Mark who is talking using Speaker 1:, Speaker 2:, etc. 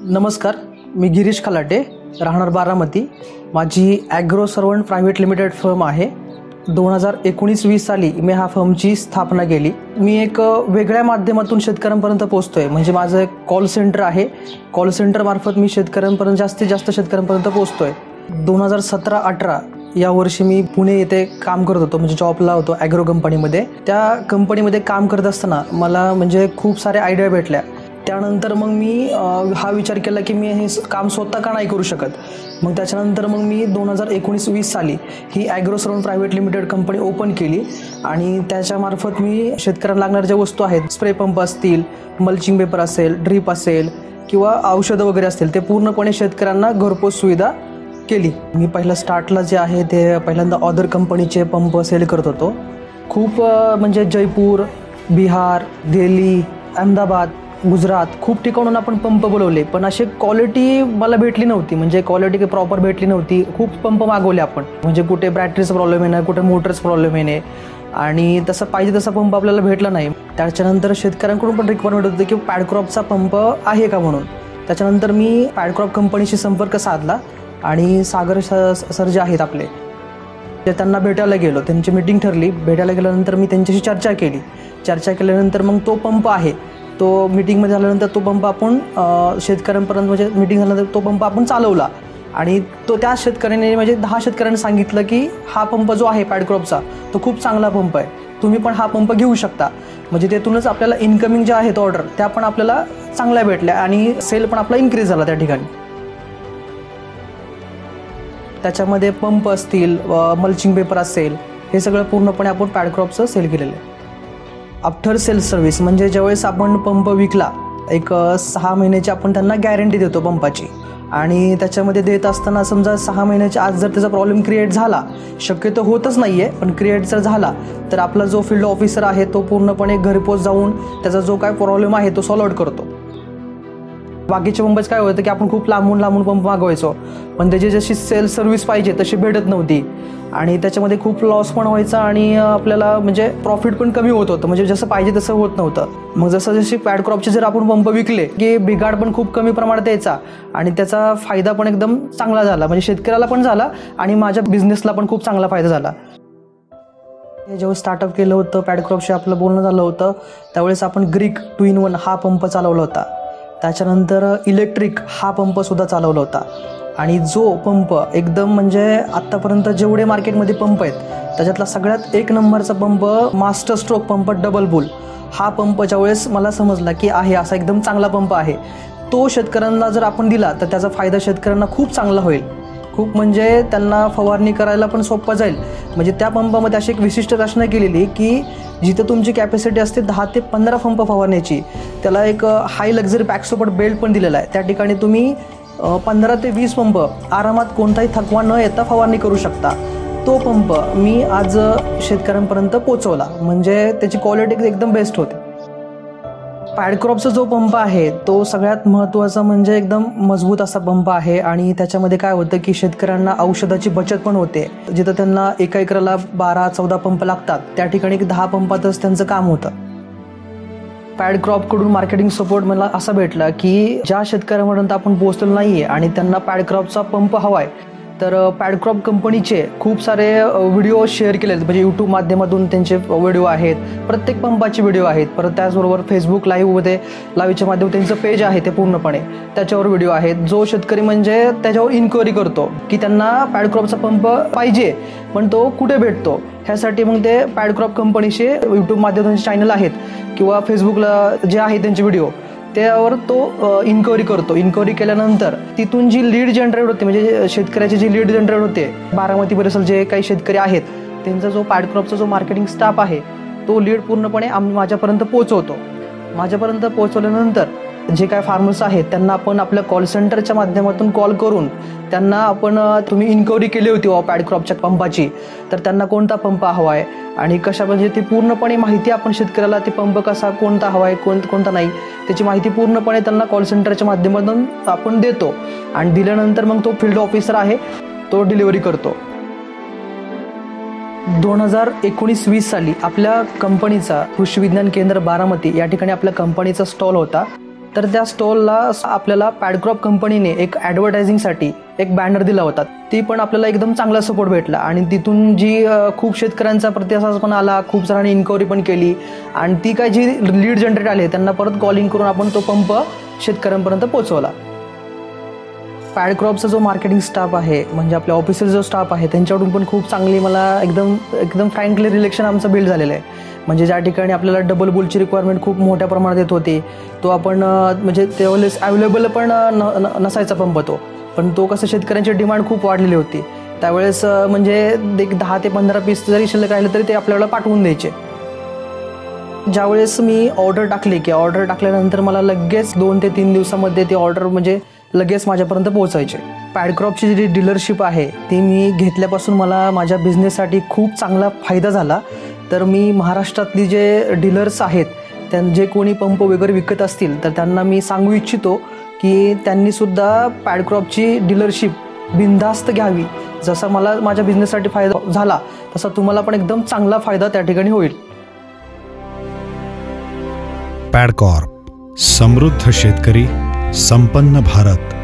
Speaker 1: नमस्कार, मी गिरीश खलाटे, राहणार बारामती. माझी agro servant private limited firm आहे. 2019-20 साली मी ह्या फर्मची स्थापना केली. मी एक वेगळ्या माध्यमातून शेतकऱ्यांपर्यंत पोहोचतोय. म्हणजे माझं एक कॉल सेंटर आहे. कॉल सेंटरमार्फत मी शेतकऱ्यांपर्यंत जास्तीत जास्त शेतकऱ्यांपर्यंत पोहोचतोय. 2017-18 या वर्षी मी पुणे येथे काम करत होतो, म्हणजे जॉबला होतो ॲग्रो कंपनीमध्ये. त्या कंपनीमध्ये काम करत असताना मला म्हणजे खूप सारे आयडिया भेटल्या. त्यानंतर मग मी हा विचार केला की मी हे काम स्वतः का नाही करू शकत. मग त्याच्यानंतर मग मी 2019-20 साली ही agro servant private limited company open केली आणि त्याच्यामार्फत मी शेतकऱ्यांना लागणाऱ्या ज्या वस्तू आहेत, स्प्रे पंप असतील, मल्चिंग पेपर असेल, ड्रीप असेल किंवा औषधं वगैरे असतील, ते पूर्णपणे शेतकऱ्यांना घरपोच सुविधा केली. मी पहिलं स्टार्टला जे आहे ते पहिल्यांदा अदर कंपनीचे पंप सेल करत होतो. खूप म्हणजे जयपूर, बिहार, दिल्ली, अहमदाबाद, गुजरात खूप ठिकाणून आपण पंप बोलवले, पण अशी क्वालिटी मला भेटली नव्हती. म्हणजे क्वालिटी काही प्रॉपर भेटली नव्हती. खूप पंप मागवले आपण, म्हणजे कुठे बॅटरीचा प्रॉब्लेम येणे, कुठे मोटरचा प्रॉब्लेम येणे, आणि तसं पाहिजे तसा पंप आपल्याला भेटला नाही. त्याच्यानंतर शेतकऱ्यांकडून पण रिक्वायरमेंट होती की पॅडक्रॉपचा पंप आहे का म्हणून. त्याच्यानंतर मी पॅडक्रॉप कंपनीशी संपर्क साधला आणि सागर सर जे आहेत आपले, ते त्यांना भेटायला गेलो. त्यांची मीटिंग ठरली. भेटायला गेल्यानंतर मी त्यांच्याशी चर्चा केली. चर्चा केल्यानंतर मग तो पंप आहे, तो मीटिंगमध्ये झाल्यानंतर तो पंप आपण शेतकऱ्यांपर्यंत, म्हणजे मीटिंग झाल्यानंतर तो पंप आपण चालवला. आणि तो त्या शेतकऱ्याने, म्हणजे 10 शेतकऱ्यांनी सांगितलं की हा पंप जो आहे पॅडक्रॉपचा, तो खूप चांगला पंप आहे, तुम्ही पण हा पंप घेऊ शकता. म्हणजे त्यातूनच आपल्याला इन्कमिंग ज्या आहेत ऑर्डर, त्या पण आपल्याला चांगल्या भेटल्या आणि सेल पण आपला इन्क्रीज झाला त्या ठिकाणी. त्याच्यामध्ये पंप असतील, मल्चिंग पेपर असेल, हे सगळं पूर्णपणे आपण पॅडक्रॉपचं सेल केलेलं आहे. आफ्टर सेल सर्व्हिस म्हणजे ज्यावेळेस आपण पंप विकला, एक 6 महिन्याची आपण त्यांना गॅरंटी देतो पंपाची. आणि त्याच्यामध्ये देत असताना समजा 6 महिन्याच्या आज जर त्याचा प्रॉब्लेम क्रिएट झाला, शक्यतो होतच नाही आहे, पण क्रिएट जर झाला तर आपला जो फील्ड ऑफिसर आहे तो पूर्णपणे घरपोच जाऊन त्याचा जो काय प्रॉब्लेम आहे तो सॉल्व आउट करतो. बाकीच्या पंपाच काय होतं की आपण खूप लांबून पंप मागवायचो, पण त्याची जशी सेल सर्व्हिस पाहिजे तशी भेटत नव्हती आणि त्याच्यामध्ये खूप लॉस पण व्हायचा आणि आपल्याला म्हणजे प्रॉफिट पण कमी होत होतं. म्हणजे जसं पाहिजे तसं होत नव्हतं. मग जशी पॅडक्रॉपचे जर आपण पंप विकले की बिघाड पण खूप कमी प्रमाणात यायचा आणि त्याचा फायदा पण एकदम चांगला झाला. म्हणजे शेतकऱ्याला पण झाला आणि माझ्या बिझनेसला पण खूप चांगला फायदा झाला. जेव्हा स्टार्टअप केलं होतं पॅडक्रॉपशी आपलं बोलणं झालं होतं, त्यावेळेस आपण ग्रीक 2-in-1 हा पंप चालवला होता. त्याच्यानंतर इलेक्ट्रिक हा पंपसुद्धा चालवला होता. आणि जो पंप एकदम म्हणजे आत्तापर्यंत जेवढे मार्केटमध्ये पंप आहेत त्याच्यातला सगळ्यात 1 नंबरचा pump master stroke pump double boule हा पंप ज्यावेळेस मला समजला की आहे असा एकदम चांगला पंप आहे, तो शेतकऱ्यांना जर आपण दिला तर त्याचा फायदा शेतकऱ्यांना खूप चांगला होईल. खूप म्हणजे त्यांना फवारणी करायला पण सोपं जाईल. म्हणजे त्या पंपामध्ये अशी एक विशिष्ट रचना केलेली की जिथे तुमची कॅपॅसिटी असते 10 ते 15 पंप फवारण्याची, त्याला एक हाय लक्झरी पॅकसोबत बेल्ट पण दिलेला आहे. त्या ठिकाणी तुम्ही 15 ते 20 पंप आरामात कोणताही थकवा न येता फवारणी करू शकता. तो पंप मी आज शेतकऱ्यांपर्यंत पोचवला. म्हणजे त्याची क्वालिटी एकदम बेस्ट होते. पॅडक्रॉपचा जो पंप आहे तो सगळ्यात महत्त्वाचा म्हणजे एकदम मजबूत असा पंप आहे आणि त्याच्यामध्ये काय होतं की शेतकऱ्यांना औषधाची बचत पण होते. जिथं त्यांना एका एकराला 12-14 पंप लागतात, त्या ठिकाणी 10 पंपातच त्यांचं काम होतं. पॅडक्रॉपकडून मार्केटिंग सपोर्ट मला असा भेटला की ज्या शेतकऱ्यांपर्यंत आपण पोहोचलो नाही आहे आणि त्यांना पॅडक्रॉपचा पंप हवा आहे, तर पॅडक्रॉप कंपनीचे खूप सारे व्हिडिओ शेअर केले आहेत. म्हणजे यूट्यूब माध्यमातून त्यांचे व्हिडिओ आहेत, प्रत्येक पंपाचे व्हिडिओ आहेत. परत त्याचबरोबर फेसबुक लाईव्हच्या माध्यमातून त्यांचं पेज आहे ते पूर्णपणे त्याच्यावर व्हिडिओ आहेत. जो शेतकरी म्हणजे त्याच्यावर इन्क्वायरी करतो की त्यांना पॅडक्रॉपचा पंप पाहिजे पण तो कुठे भेटतो, ह्यासाठी मग ते पॅडक्रॉप कंपनीचे यूट्यूब माध्यमातून चॅनल आहेत किंवा फेसबुकला जे आहे त्यांचे व्हिडिओ, त्यावर तो इन्क्वायरी करतो. इन्क्वायरी केल्यानंतर तिथून जी लीड जनरेट होते, म्हणजे शेतकऱ्याची जी लीड जनरेट होते, बारामती परिसर जे काही शेतकरी आहेत त्यांचा जो पॅडक्रॉपचा जो मार्केटिंग स्टाफ आहे तो लीड पूर्णपणे माझ्यापर्यंत पोहोचवतो. माझ्यापर्यंत पोहोचवल्यानंतर जे काय फार्मर्स आहेत त्यांना आपण आपल्या कॉल सेंटरच्या माध्यमातून कॉल करून त्यांना आपण तुम्ही इन्क्वायरी केली होती पॅडक्रॉपच्या पंपाची, तर त्यांना कोणता पंप हवा आहे आणि कशा, म्हणजे ती पूर्णपणे माहिती आपण शेतकऱ्याला ते पंप कसा कोणता हवा आहे कोणता नाही त्याची माहिती पूर्णपणे त्यांना कॉल सेंटरच्या माध्यमातून आपण देतो. आणि दिल्यानंतर मग तो फील्ड ऑफिसर आहे तो डिलिव्हरी करतो. 2019-20 साली आपल्या कंपनीचा कृषी विज्ञान केंद्र बारामती या ठिकाणी आपल्या कंपनीचा स्टॉल होता. तर त्या स्टॉलला आपल्याला पॅडक्रॉप कंपनीने एक ॲडव्हर्टायझिंगसाठी एक बॅनर दिला होता. ती पण आपल्याला एकदम चांगला सपोर्ट भेटला आणि तिथून जी खूप शेतकऱ्यांचा प्रतिसाद पण आला, खूप जणांनी इन्क्वायरी पण केली आणि ती काय जी लीड जनरेट आले त्यांना परत कॉलिंग करून आपण तो पंप शेतकऱ्यांपर्यंत पोहोचवला. पॅडक्रॉपचा जो मार्केटिंग स्टाफ आहे, म्हणजे आपल्या ऑफिसचा जो स्टाफ आहे, त्यांच्याकडून पण खूप चांगली मला एकदम फ्रँकली रिलेशन आमचं बिल्ड झालेलं आहे. म्हणजे ज्या ठिकाणी आपल्याला डबल बुलची रिक्वायरमेंट खूप मोठ्या प्रमाणात येत होती, तो आपण म्हणजे त्यावेळेस अवेलेबल पण नसायचा पंप तो, पण तो कसं शेतकऱ्यांची डिमांड खूप वाढलेली होती. त्यावेळेस म्हणजे एक 10 ते 15 पीस जरी शिल्लक राहिले तरी ते आपल्याला पाठवून द्यायचे. ज्यावेळेस मी ऑर्डर टाकली की ऑर्डर टाकल्यानंतर मला लगेच 2 ते 3 दिवसामध्ये ती ऑर्डर म्हणजे लगेच माझ्यापर्यंत पोहोचायचे. पॅडक्रॉपची जी डीलरशिप आहे ती मी घेतल्यापासून मला माझ्या बिझनेससाठी खूप चांगला फायदा झाला. तर मी महाराष्ट्रातली जे डीलर्स आहेत जे कोणी पंप वगैरे विकत असतील तर त्यांना मी सांगू इच्छितो की त्यांनीसुद्धा पॅडक्रॉपची डीलरशिप बिनधास्त घ्यावी. जसा मला माझ्या बिझनेससाठी फायदा झाला तसा तुम्हाला पण एकदम चांगला फायदा त्या ठिकाणी होईल.
Speaker 2: पॅडकॉर्प, समृद्ध शेतकरी, संपन्न भारत.